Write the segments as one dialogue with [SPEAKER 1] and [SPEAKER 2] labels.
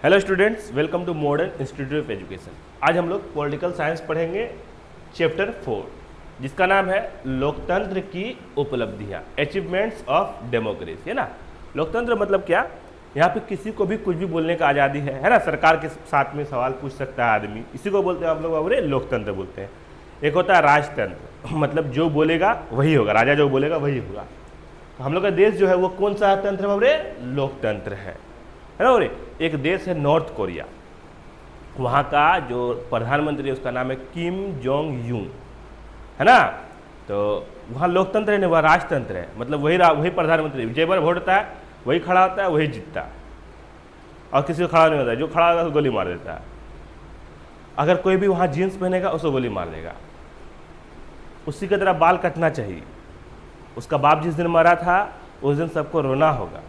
[SPEAKER 1] Hello students, welcome to modern institute of education. आज हम लोग पॉलिटिकल साइंस पढ़ेंगे चैप्टर 4, जिसका नाम है लोकतंत्र की उपलब्धियां, अचीवमेंट्स ऑफ डेमोक्रेसी। है ना। लोकतंत्र मतलब क्या? यहाँ पे किसी को भी कुछ भी बोलने का आज़ादी है ना। सरकार के साथ में सवाल पूछ सकता है आदमी, इसी को बोलते हैं हम लोग बाबरे लोकतंत्र बोलते हैं। एक होता है राजतंत्र, मतलब जो बोलेगा वही होगा, राजा जो बोलेगा वही होगा। तो हम लोग का देश जो है वो कौन सा तंत्र बाबरे? लोकतंत्र है ना। और एक देश है नॉर्थ कोरिया, वहाँ का जो प्रधानमंत्री है उसका नाम है किम जोंग यून, है ना। तो वहाँ लोकतंत्र है नहीं, वह राजतंत्र है। मतलब वही प्रधानमंत्री जय बार वोट होता है वही खड़ा होता है, वही जीतता है, और किसी को खड़ा नहीं होता है। जो खड़ा होगा उसको गोली मार देता है। अगर कोई भी वहाँ जीन्स पहनेगा उसको गोली मार देगा। उसी की तरह बाल कटना चाहिए। उसका बाप जिस दिन मरा था उस दिन सबको रोना होगा,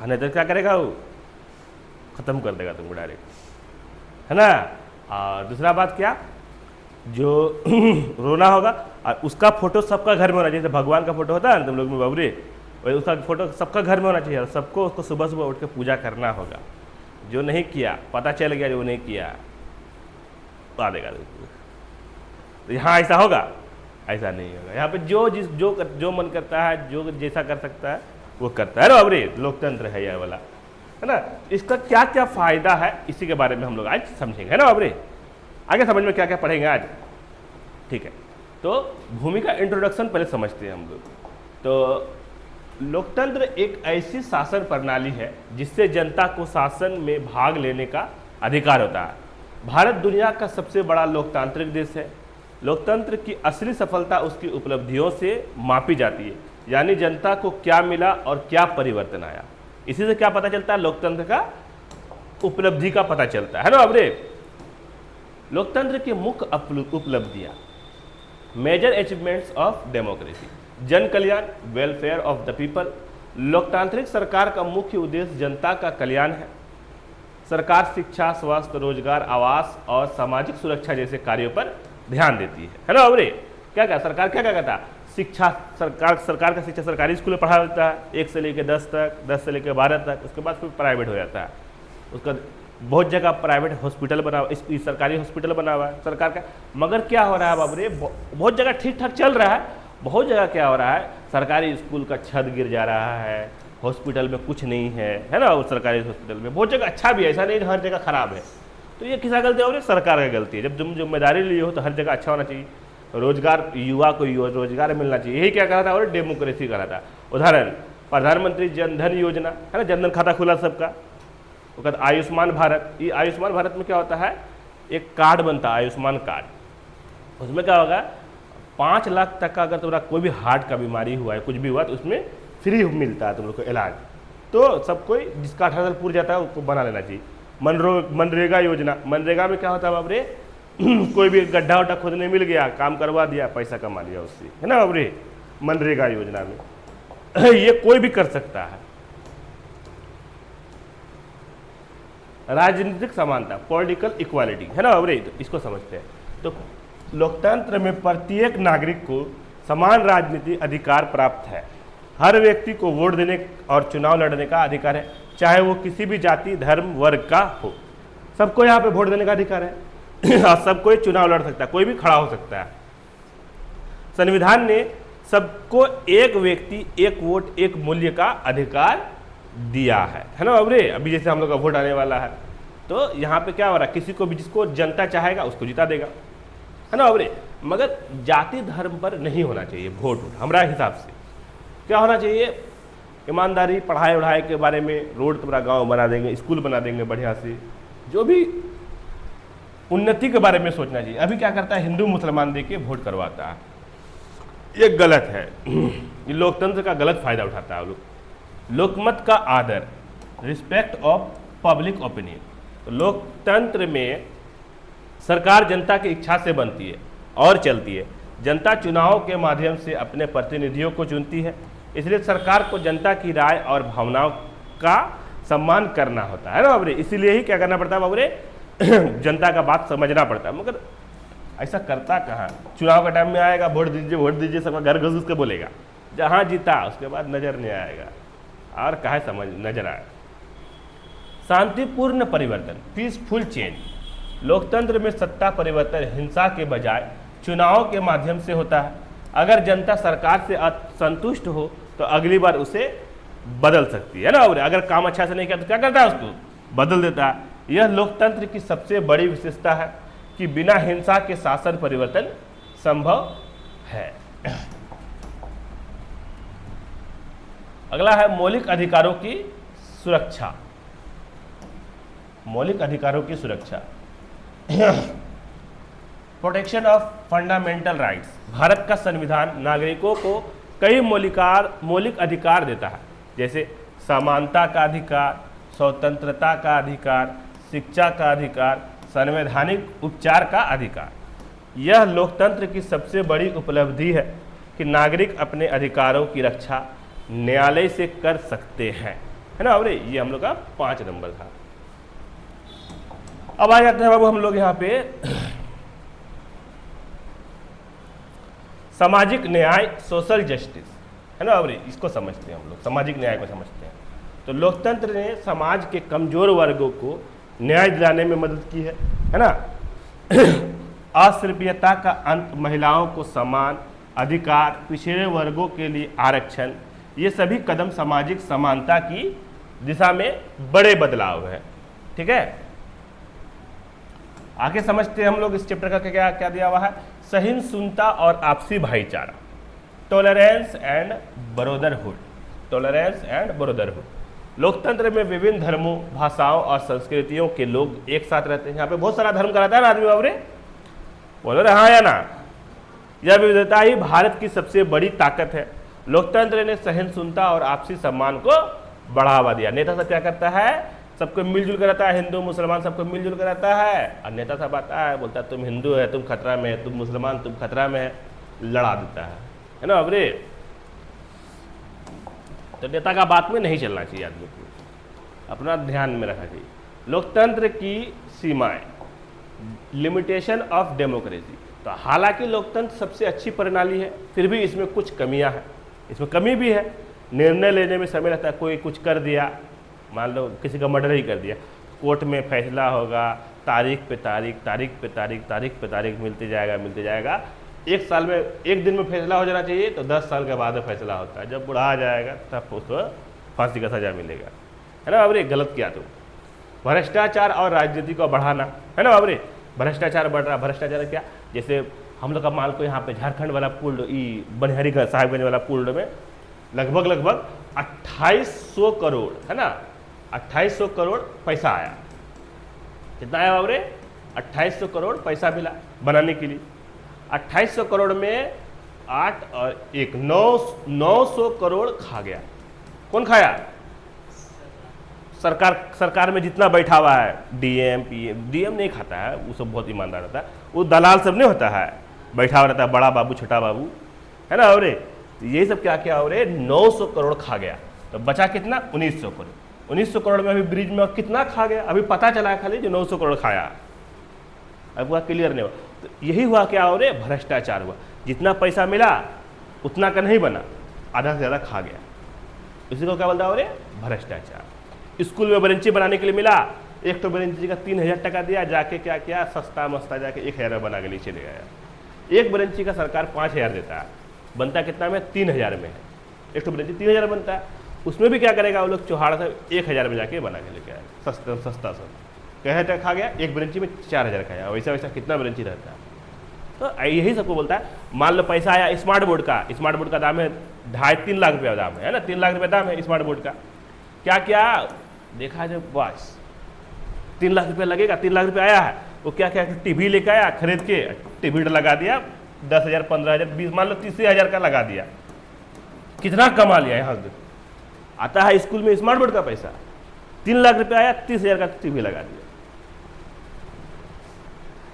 [SPEAKER 1] नहीं तो क्या करेगा? वो खत्म कर देगा तुमको डायरेक्ट, है ना। और दूसरा बात क्या, जो रोना होगा और उसका फोटो सबका घर में होना चाहिए। जैसे भगवान का फोटो होता है ना तुम लोग में बाबरे, वही उसका फोटो सबका घर में होना चाहिए। और सबको उसको सुबह सुबह उठ के पूजा करना होगा। जो नहीं किया, पता चल गया जो नहीं किया, तो आ देगा। तो यहाँ ऐसा होगा? ऐसा नहीं होगा। यहाँ पे जो मन करता है, जो जैसा कर सकता है वो करता है ना बाबरे। लोकतंत्र है यह वाला, है ना। इसका क्या क्या फायदा है इसी के बारे में हम लोग आज समझेंगे, है ना बाबरे। आगे समझ में क्या क्या पढ़ेंगे आज, ठीक है। तो भूमि का इंट्रोडक्शन पहले समझते हैं हम लोग। तो लोकतंत्र एक ऐसी शासन प्रणाली है जिससे जनता को शासन में भाग लेने का अधिकार होता है। भारत दुनिया का सबसे बड़ा लोकतांत्रिक देश है। लोकतंत्र की असली सफलता उसकी उपलब्धियों से मापी जाती है, यानी जनता को क्या मिला और क्या परिवर्तन आया। इसी से क्या पता चलता है? लोकतंत्र का उपलब्धि का पता चलता है ना बाबरे। लोकतंत्र की मुख्य उपलब्धियां, मेजर अचीवमेंट्स ऑफ डेमोक्रेसी, जन कल्याण, वेलफेयर ऑफ द पीपल। लोकतांत्रिक सरकार का मुख्य उद्देश्य जनता का कल्याण है। सरकार शिक्षा, स्वास्थ्य, रोजगार, आवास और सामाजिक सुरक्षा जैसे कार्यों पर ध्यान देती है ना बाबरे। क्या सरकार क्या करता है? शिक्षा, सरकार का शिक्षा सरकारी स्कूल में पढ़ा देता है 1 से लेकर 10 तक, 10 से लेकर 12 तक। उसके बाद फिर प्राइवेट हो जाता है। उसका बहुत जगह प्राइवेट हॉस्पिटल बना हुआ, इस सरकारी हॉस्पिटल बना हुआ है सरकार का। मगर क्या हो रहा है बाबरे, बहुत जगह ठीक ठाक चल रहा है, बहुत जगह क्या हो रहा है, सरकारी स्कूल का छत गिर जा रहा है, हॉस्पिटल में कुछ नहीं है ना। वो सरकारी हॉस्पिटल में बहुत जगह अच्छा भी है, ऐसा नहीं हर जगह खराब है। तो ये किसका गलती है? सरकार की गलती है। जब तुम जिम्मेदारी लिए हो तो हर जगह अच्छा होना चाहिए। रोजगार, युवा को रोजगार मिलना चाहिए। यही क्या कहा था? और डेमोक्रेसी कहा था। उदाहरण, प्रधानमंत्री जन धन योजना, है ना, जन धन खाता खुला सबका। वो कहता आयुष्मान भारत। ये आयुष्मान भारत में क्या होता है? एक कार्ड बनता है, आयुष्मान कार्ड। उसमें क्या होगा, 5 लाख तक का अगर तुम्हारा कोई भी हार्ट का बीमारी हुआ है, कुछ भी हुआ, तो उसमें फ्री मिलता है तुम लोग को इलाज। तो सब कोई जिसका 18 साल पूरा जाता है उसको बना लेना चाहिए। मनरेगा योजना, मनरेगा में क्या होता है बाबरे, कोई भी गड्ढा वड्ढा खोदने मिल गया, काम करवा दिया, पैसा कमा लिया उससे, है ना बाबरे। मनरेगा योजना में ये कोई भी कर सकता है। राजनीतिक समानता, पॉलिटिकल इक्वालिटी, है ना बाबरे। तो इसको समझते हैं। तो लोकतंत्र में प्रत्येक नागरिक को समान राजनीतिक अधिकार प्राप्त है। हर व्यक्ति को वोट देने और चुनाव लड़ने का अधिकार है, चाहे वो किसी भी जाति, धर्म, वर्ग का हो। सबको यहाँ पे वोट देने का अधिकार है और सब कोई चुनाव लड़ सकता है, कोई भी खड़ा हो सकता है। संविधान ने सबको एक व्यक्ति, एक वोट, एक मूल्य का अधिकार दिया है ना बाबरे। अभी जैसे हम लोग का वोट आने वाला है, तो यहाँ पे क्या हो रहा है, किसी को भी जिसको जनता चाहेगा उसको जिता देगा, है ना बाबरे। मगर जाति धर्म पर नहीं होना चाहिए वोट। हमारा हिसाब से क्या होना चाहिए? ईमानदारी, पढ़ाई वढ़ाई के बारे में, रोड तुम्हारा गांव बना देंगे, स्कूल बना देंगे बढ़िया से, जो भी उन्नति के बारे में सोचना चाहिए। अभी क्या करता है, हिंदू मुसलमान देके वोट करवाता है, ये गलत है। ये लोकतंत्र का गलत फायदा उठाता है लोग। लोकमत का आदर, रिस्पेक्ट ऑफ पब्लिक ओपिनियन। तो लोकतंत्र में सरकार जनता की इच्छा से बनती है और चलती है। जनता चुनाव के माध्यम से अपने प्रतिनिधियों को चुनती है, इसलिए सरकार को जनता की राय और भावनाओं का सम्मान करना होता है ना बाबरे। इसीलिए ही क्या करना पड़ता है बाबरे, जनता का बात समझना पड़ता है। मगर ऐसा करता कहाँ? चुनाव का टाइम में आएगा, वोट दीजिए, सबका घर घुस के बोलेगा, जहाँ जीता उसके बाद नजर नहीं आएगा, और कहे समझ नजर आए। शांतिपूर्ण परिवर्तन, पीसफुल चेंज। लोकतंत्र में सत्ता परिवर्तन हिंसा के बजाय चुनाव के माध्यम से होता है। अगर जनता सरकार से असंतुष्ट हो तो अगली बार उसे बदल सकती है ना, और अगर काम अच्छा से नहीं किया तो क्या करता है, उसको बदल देता है। यह लोकतंत्र की सबसे बड़ी विशेषता है कि बिना हिंसा के शासन परिवर्तन संभव है। अगला है मौलिक अधिकारों की सुरक्षा। मौलिक अधिकारों की सुरक्षा, protection of fundamental rights. Bharat का संविधान नागरिकों को कई मौलिक अधिकार देता है, जैसे समानता का अधिकार, स्वतंत्रता का अधिकार, शिक्षा का अधिकार, संवैधानिक उपचार का अधिकार। यह लोकतंत्र की सबसे बड़ी उपलब्धि है कि नागरिक अपने अधिकारों की रक्षा न्यायालय से कर सकते हैं, है ना। और ये हम लोग का 5 नंबर था। अब आ जाते हैं बाबू हम लोग यहाँ पे सामाजिक न्याय, सोशल जस्टिस, है ना। और इसको समझते हैं हम लोग, सामाजिक न्याय को समझते हैं। तो लोकतंत्र ने समाज के कमजोर वर्गों को न्याय दिलाने में मदद की है ना। अस्पृश्यता का अंत, महिलाओं को समान अधिकार, पिछड़े वर्गों के लिए आरक्षण, ये सभी कदम सामाजिक समानता की दिशा में बड़े बदलाव है। ठीक है, आगे समझते हैं हम लोग इस चैप्टर का क्या क्या दिया हुआ है। सहिष्णुता और आपसी भाईचारा, tolerance and brotherhood, tolerance and brotherhood. लोकतंत्र में विभिन्न धर्मों, भाषाओं और संस्कृतियों के लोग एक साथ रहते हैं। यहाँ पे बहुत सारा धर्म का रहता है ना आदमी, बाबरे बोलो रे हाँ या ना। यह विविधता ही भारत की सबसे बड़ी ताकत है। लोकतंत्र ने सहिष्णुता और आपसी सम्मान को बढ़ावा दिया। नेता सब क्या करता है, सबको मिलजुल कर रहता है, हिंदू मुसलमान सबको मिलजुल कर रहता है। और नेता सब आता है, बोलता है तुम हिंदू है तुम खतरा में है, तुम मुसलमान तुम खतरा में है, लड़ा देता है ना। अबरे तो नेता का बात में नहीं चलना चाहिए, आदमी को अपना ध्यान में रखना चाहिए। लोकतंत्र की सीमाएं, लिमिटेशन ऑफ डेमोक्रेसी। तो हालांकि लोकतंत्र सबसे अच्छी प्रणाली है, फिर भी इसमें कुछ कमियां हैं। इसमें कमी भी है, निर्णय लेने में समय लगता है। कोई कुछ कर दिया, मान लो किसी का मर्डर ही कर दिया, कोर्ट में फैसला होगा, तारीख पे तारीख, तारीख पे तारीख, तारीख पे तारीख मिलते जाएगा। एक साल में, एक दिन में फैसला हो जाना चाहिए, तो 10 साल के बाद फैसला होता है। जब बुढ़ा आ जाएगा तब उसको फांसी का सजा मिलेगा, है ना। बाबरे गलत किया तो। भ्रष्टाचार और राजनीति को बढ़ाना, है ना बाबरे। भ्रष्टाचार बढ़ रहा, भ्रष्टाचार क्या, जैसे हम लोग का मान को यहाँ पे झारखंड वाला पुल, बनहरी साहिबगंज वाला पुल में लगभग 2800 करोड़, है ना, 2800 करोड़ पैसा आया। कितना आया बाबरे, 2800 करोड़ पैसा मिला बनाने के लिए। 2800 करोड़ में 8 और 1 900 करोड़ खा गया। कौन खाया, सरकार में जितना बैठा हुआ है, डीएम पीएम। डीएम नहीं खाता है, वो सब बहुत ईमानदार रहता है, वो दलाल सब नहीं होता है, बैठा हुआ रहता है, बड़ा बाबू छोटा बाबू, है ना। और ये सब क्या क्या, और 900 करोड़ खा गया। तो बचा कितना, 1900 करोड़। 1900 करोड़ में अभी ब्रिज में कितना खा गया, अभी पता चला है खाली जो 900 करोड़ खाया, अब वह क्लियर नहीं हुआ। तो यही हुआ क्या, और भ्रष्टाचार हुआ। जितना पैसा मिला उतना का नहीं बना, आधा से ज़्यादा खा गया। इसी को क्या बोलता है, भ्रष्टाचार। स्कूल में बेंची बनाने के लिए मिला, एक तो बेंची का 3000 टका दिया, जाके क्या किया, सस्ता मस्ता जाके 1000 बना के लिए चले गया। एक बेंची का सरकार 5000 देता है, बनता कितना में, 3000 में है। एक तो बेंची 3000 बनता है, उसमें भी क्या करेगा वो लोग, चौहाड़ से 1000 में जाके बना के लेके आए, सस्ता सब। कहे तक खा गया, एक बेंची में 4000 खाया। वैसा वैसा कितना बेंची रहता है। तो यही सबको बोलता है। मान लो पैसा आया स्मार्ट बोर्ड का दाम है 2.5-3 लाख रुपया दाम है ना, 3 लाख रुपया दाम है स्मार्ट बोर्ड का। क्या क्या देखा जाए, बस 3 लाख रुपया लगेगा। 3 लाख रुपया आया है, वो क्या क्या टीवी लेकर आया, खरीद के टीवी लगा दिया, 10,000 15,000 20, मान लो 30,000 का लगा दिया। कितना कमा लिया यहाँ से। आता है स्कूल में स्मार्ट बोर्ड का पैसा, 3 लाख रुपया आया, 30,000 का टीवी लगा दिया।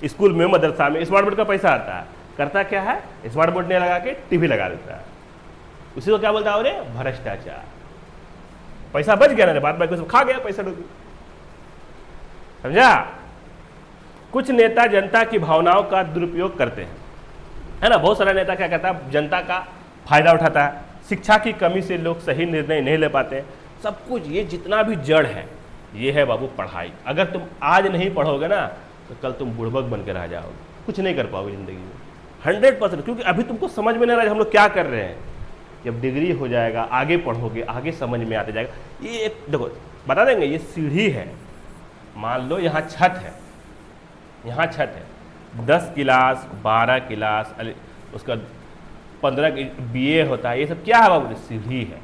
[SPEAKER 1] स्कूल में मदरसा में स्मार्ट बोर्ड का पैसा आता है, करता क्या है, स्मार्ट बोर्ड ने लगा के टीवी लगा देता है। उसी को क्या बोलता है, भ्रष्टाचार। पैसा बच गया ना, बाद में खा गया पैसा डूबी, समझा। कुछ नेता जनता की भावनाओं का दुरुपयोग करते हैं, है ना। बहुत सारा नेता क्या करता है, जनता का फायदा उठाता है। शिक्षा की कमी से लोग सही निर्णय नहीं ले पाते। सब कुछ ये जितना भी जड़ है ये है बाबू पढ़ाई। अगर तुम आज नहीं पढ़ोगे ना तो कल तुम बुड़बक बन के रह जाओगे, कुछ नहीं कर पाओगे ज़िंदगी में 100%। क्योंकि अभी तुमको समझ में नहीं आ रहा हम लोग क्या कर रहे हैं। जब डिग्री हो जाएगा, आगे पढ़ोगे, आगे समझ में आते जाएगा। ये एक देखो बता देंगे, ये सीढ़ी है। मान लो यहाँ छत है, यहाँ छत है, 10 क्लास 12 क्लास उसका 15 BA होता है। ये सब क्या है बाबू? सीढ़ी है।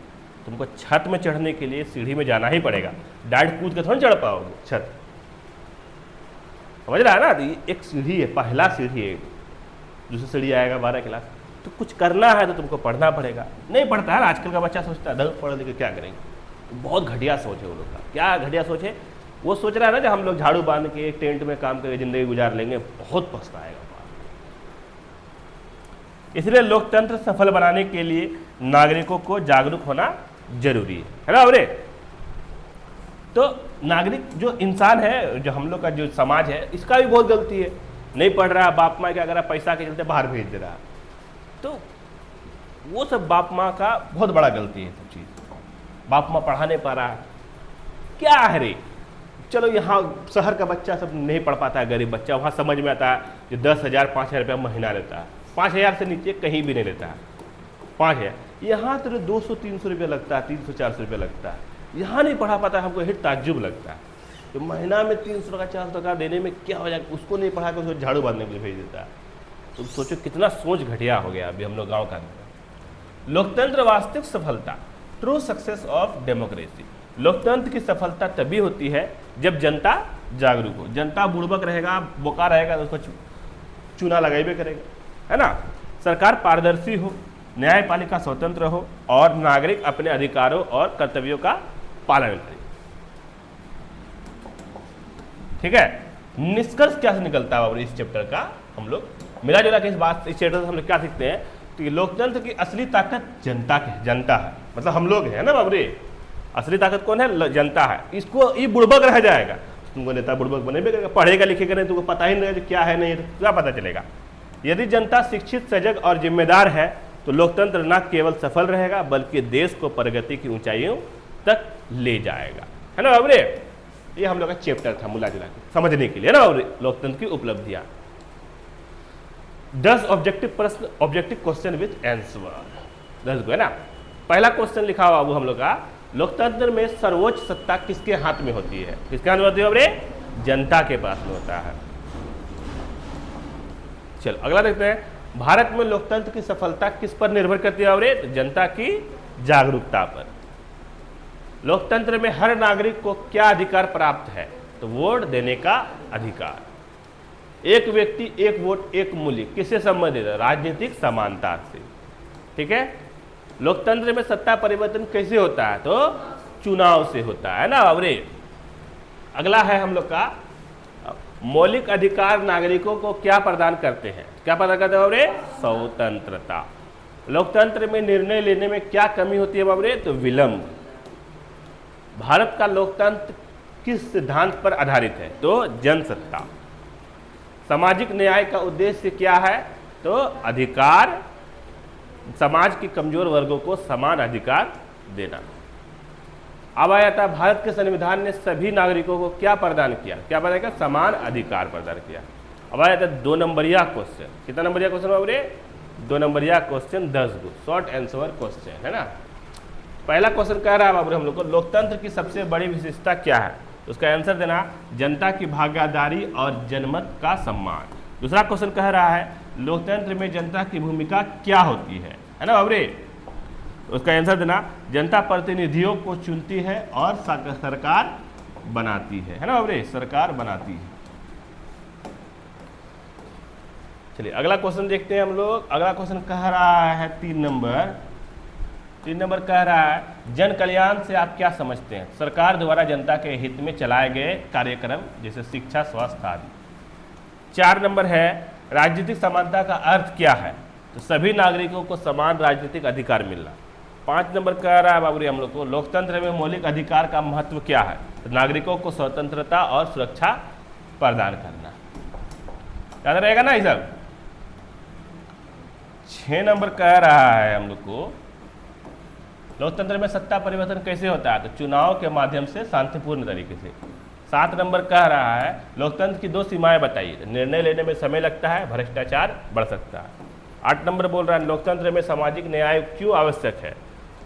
[SPEAKER 1] तुमको छत में चढ़ने के लिए सीढ़ी में जाना ही पड़ेगा, डायरेक्ट कूद के थोड़ा चढ़ पाओगे छत। समझ रहा है ना? तो ये एक सीढ़ी है, पहला सीढ़ी है। दूसरी सीढ़ी आएगा 12 क्लास। तो कुछ करना है तो तुमको पढ़ना पड़ेगा। नहीं पढ़ता है आजकल का बच्चा, सोचता है दस पढ़ लिख क्या करेंगे। तो बहुत घटिया सोच है वो लोग का। क्या घटिया सोच है? वो सोच रहा है ना जब हम लोग झाड़ू बांध के एक टेंट में काम करके ज़िंदगी गुजार लेंगे, बहुत पछताएगा। इसलिए लोकतंत्र सफल बनाने के लिए नागरिकों को जागरूक होना जरूरी है ना अरे? तो नागरिक जो इंसान है, जो हम लोग का जो समाज है, इसका भी बहुत गलती है। नहीं पढ़ रहा, बाप माँ क्या कर रहा, पैसा के चलते बाहर भेज दे रहा। तो वो सब बाप माँ का बहुत बड़ा गलती है। सब चीज़ बाप माँ पढ़ा नहीं पा रहा, क्या है रे? चलो यहाँ शहर का बच्चा सब नहीं पढ़ पाता है, गरीब बच्चा, वहाँ समझ में आता है जो 10,000 5,000 रुपया महीना लेता है। 5,000 से नीचे कहीं भी नहीं लेता है। 5,000 यहाँ तो 200-300 रुपया लगता है, 300-400 रुपया लगता है। यहाँ नहीं पढ़ा पाता है, हमको यही ताज्जुब लगता है। तो महीना में 300 टका 400 टका देने में क्या हो जाएगा? उसको नहीं पढ़ा कर उसको झाड़ू बांधने के लिए भेज देता है। तो सोचो कितना सोच घटिया हो गया अभी हम लोग गाँव का। लोकतंत्र वास्तविक सफलता, ट्रू सक्सेस ऑफ डेमोक्रेसी। लोकतंत्र की सफलता तभी होती है जब जनता जागरूक हो। जनता बुड़बक रहेगा, बोका रहेगा तो उसको चूना लगाइबे करेगा, है ना? सरकार पारदर्शी हो, न्यायपालिका स्वतंत्र हो और नागरिक अपने अधिकारों और कर्तव्यों का पालन करे। ठीक है? निष्कर्ष क्या से निकलता है बाबू इस चैप्टर का? हम लोग मिला जुला के इस चैप्टर से हम लोग क्या सीखते हैं कि लोकतंत्र की असली ताकत जनता है, मतलब हम लोग हैं ना बाबू रे। असली ताकत कौन है? जनता है। इसको ये बुड़बक रह जाएगा, तुमको नेता बुड़बक बने भी करेगा, पढ़ेगा लिखेगा नहीं, तुमको पता ही नहीं क्या है नहीं तो क्या पता चलेगा। यदि जनता शिक्षित, सजग और जिम्मेदार है तो लोकतंत्र न केवल सफल रहेगा बल्कि देश को प्रगति की ऊंचाइयों तक ले जाएगा, है ना बाबू रे? ये हम लोग का चैप्टर था मिला जुला के समझने के लिए, है ना बाबू रे? लोकतंत्र की उपलब्धियां। 10 ऑब्जेक्टिव प्रश्न, ऑब्जेक्टिव क्वेश्चन विथ आंसर। 10 को है ना। पहला क्वेश्चन लिखा हुआ बाबू हम लोग का, लोकतंत्र में सर्वोच्च सत्ता किसके हाथ में होती है? किसके हाथ में होती है बाबू रे? जनता के पास में होता है। चलो अगला देखते हैं, भारत में लोकतंत्र की सफलता किस पर निर्भर करती है बाबू रे? तो जनता की जागरूकता पर। लोकतंत्र में हर नागरिक को क्या अधिकार प्राप्त है? तो वोट देने का अधिकार। एक व्यक्ति एक वोट एक मूल्य किससे संबंधित है? राजनीतिक समानता से। ठीक है? लोकतंत्र में सत्ता परिवर्तन कैसे होता है? तो चुनाव से होता है ना बाबू रे। अगला है हम लोग का, मौलिक अधिकार नागरिकों को क्या प्रदान करते हैं? क्या प्रदान करते हैं बाबू रे? स्वतंत्रता। लोकतंत्र में निर्णय लेने में क्या कमी होती है बाबू रे? तो विलंब। भारत का लोकतंत्र किस सिद्धांत पर आधारित है? तो जनसत्ता। सामाजिक न्याय का उद्देश्य क्या है? तो अधिकार, समाज के कमजोर वर्गों को समान अधिकार देना। अब आया था, भारत के संविधान ने सभी नागरिकों को क्या प्रदान किया? क्या प्रदान किया? समान अधिकार प्रदान किया। अब आया था 2 नंबरिया क्वेश्चन। कितना नंबरिया क्वेश्चन बाबू रे? 2 नंबरिया क्वेश्चन 10 गो, शॉर्ट आंसर क्वेश्चन, है ना। पहला क्वेश्चन कह रहा है बाबू हम लोग को, लोकतंत्र की सबसे बड़ी विशेषता क्या है? उसका आंसर देना, जनता की भागीदारी और जनमत का सम्मान। दूसरा क्वेश्चन कह रहा है, लोकतंत्र में जनता की भूमिका क्या होती है ना बाबू रे? उसका आंसर देना, जनता प्रतिनिधियों को चुनती है और सरकार बनाती है ना बाबू रे? सरकार बनाती है। चलिए अगला क्वेश्चन देखते हैं हम लोग। अगला क्वेश्चन कह रहा है 3 नंबर कह रहा है, जन कल्याण से आप क्या समझते हैं? सरकार द्वारा जनता के हित में चलाए गए कार्यक्रम जैसे शिक्षा, स्वास्थ्य आदि। 4 नंबर है, राजनीतिक समानता का अर्थ क्या है? तो सभी नागरिकों को समान राजनीतिक अधिकार मिलना। 5 नंबर कह रहा है बाबू रे हम लोग को, लोकतंत्र में मौलिक अधिकार का महत्व क्या है? तो नागरिकों को स्वतंत्रता और सुरक्षा प्रदान करना। याद रहेगा ना ये सब। 6 नंबर कह रहा है हम लोग को, लोकतंत्र में सत्ता परिवर्तन कैसे होता है? तो चुनाव के माध्यम से शांतिपूर्ण तरीके से। 7 नंबर कह रहा है लोकतंत्र की 2 सीमाएं बताइए। निर्णय लेने में समय लगता है, भ्रष्टाचार बढ़ सकता है। 8 नंबर बोल रहा है लोकतंत्र में सामाजिक न्याय क्यों आवश्यक है?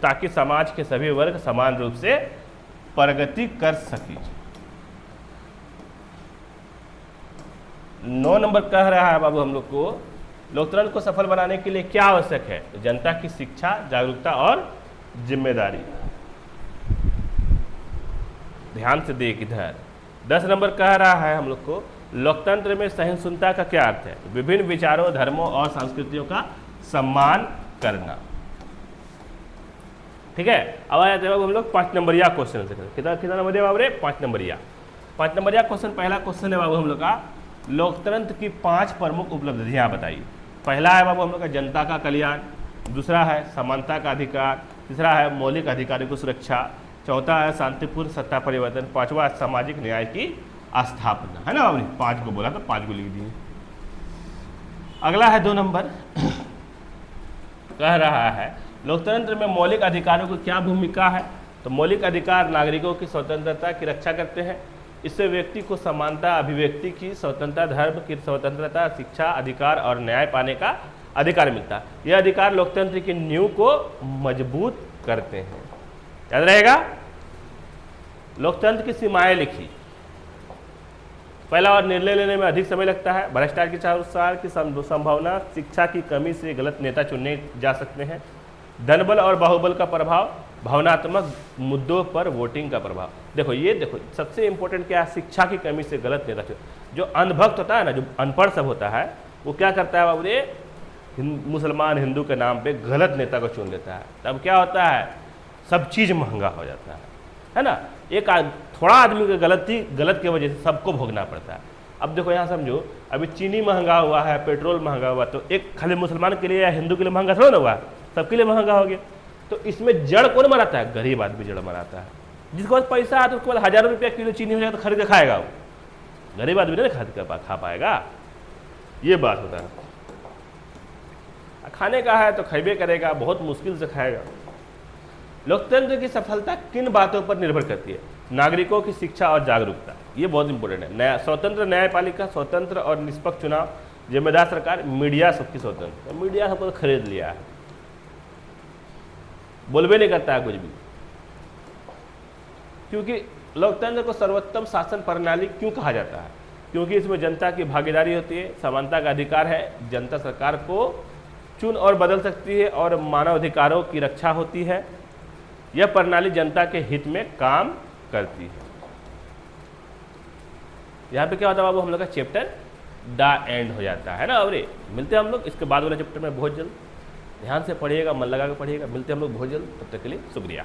[SPEAKER 1] ताकि समाज के सभी वर्ग समान रूप से प्रगति कर सके। 9 नंबर कह रहा है बाबू हम लोग को लोकतंत्र को सफल बनाने के लिए क्या आवश्यक है? तो जनता की शिक्षा, जागरूकता और जिम्मेदारी। ध्यान से देख इधर। 10 नंबर कह रहा है हम लोग को लोकतंत्र में सहिष्णुता का क्या अर्थ है? तो विभिन्न विचारों, धर्मों और संस्कृतियों का सम्मान करना। ठीक है, अब आ जाते हैं हम लोग 5 नंबरिया क्वेश्चन से। कितना नंबर है बाबू रे? 5 नंबरिया। 5 नंबरिया क्वेश्चन, पहला क्वेश्चन है बाबू हम लोग का लोकतंत्र की 5 प्रमुख उपलब्धियां बताइए। पहला है बाबू हम लोग का जनता का कल्याण, दूसरा है समानता का अधिकार, तीसरा है मौलिक अधिकारों की सुरक्षा, चौथा है शांतिपूर्ण सत्ता परिवर्तन, पांचवा सामाजिक न्याय की स्थापना। है ना बाबू? 5 को बोला तो 5 को लिख दिए। अगला है 2 नंबर कह रहा है लोकतंत्र में मौलिक अधिकारों की क्या भूमिका है? तो मौलिक अधिकार नागरिकों की स्वतंत्रता की रक्षा करते हैं। इससे व्यक्ति को समानता, अभिव्यक्ति की स्वतंत्रता, धर्म की स्वतंत्रता, शिक्षा अधिकार और न्याय पाने का अधिकार मिलता है। यह अधिकार लोकतंत्र की नींव को मजबूत करते हैं। याद रहेगा? लोकतंत्र की सीमाएं लिखी। पहला, और निर्णय लेने में अधिक समय लगता है, भ्रष्टाचार की संभावना, शिक्षा की कमी से गलत नेता चुने जा सकते हैं, धनबल और बाहुबल का प्रभाव, भावनात्मक मुद्दों पर वोटिंग का प्रभाव। देखो ये देखो सबसे इंपॉर्टेंट क्या है? शिक्षा की कमी से गलत नेता चुने। जो अंधभक्त होता है ना, जो अनपढ़ सब होता है, वो क्या करता है बाबू रे? मुसलमान हिंदू के नाम पे गलत नेता को चुन लेता है। तब क्या होता है? सब चीज़ महंगा हो जाता है ना? एक थोड़ा आदमी की गलत की वजह से सबको भोगना पड़ता है। अब देखो यहाँ समझो, अभी चीनी महंगा हुआ है, पेट्रोल महंगा हुआ, तो एक खाली मुसलमान के लिए या हिंदू के लिए महंगा थोड़ा ना हुआ, सबके लिए महंगा हो गया। तो इसमें जड़ कौन मराता है? गरीब आदमी जड़ मराता है। जिसके पास पैसा है तो उसके बाद 1000 रुपया किलो चीनी हो जाए तो खरीद के खाएगा वो। गरीब आदमी नहीं खरीद कर खा पाएगा, ये बात होता है। खाने का है तो खैबे करेगा, बहुत मुश्किल से खाएगा। लोकतंत्र की सफलता किन बातों पर निर्भर करती है? नागरिकों की शिक्षा और जागरूकता, ये बहुत इंपॉर्टेंट है। स्वतंत्र न्यायपालिका, स्वतंत्र और निष्पक्ष चुनाव, जिम्मेदार सरकार, मीडिया सबकी स्वतंत्र। तो मीडिया सबको खरीद लिया है, बोलबे नहीं करता है कुछ भी। क्योंकि लोकतंत्र को सर्वोत्तम शासन प्रणाली क्यों कहा जाता है? क्योंकि इसमें जनता की भागीदारी होती है, समानता का अधिकार है, जनता सरकार को चुन और बदल सकती है और मानव अधिकारों की रक्षा होती है। यह प्रणाली जनता के हित में काम करती है। यहाँ पे क्या होता है बाबू? हम लोग का चैप्टर द एंड हो जाता है ना। अरे मिलते हैं हम लोग इसके बाद वाले चैप्टर में बहुत जल्द। ध्यान से पढ़िएगा, मन लगा के पढ़िएगा। मिलते हैं हम लोग बहुत जल्द, तब तक के लिए शुक्रिया।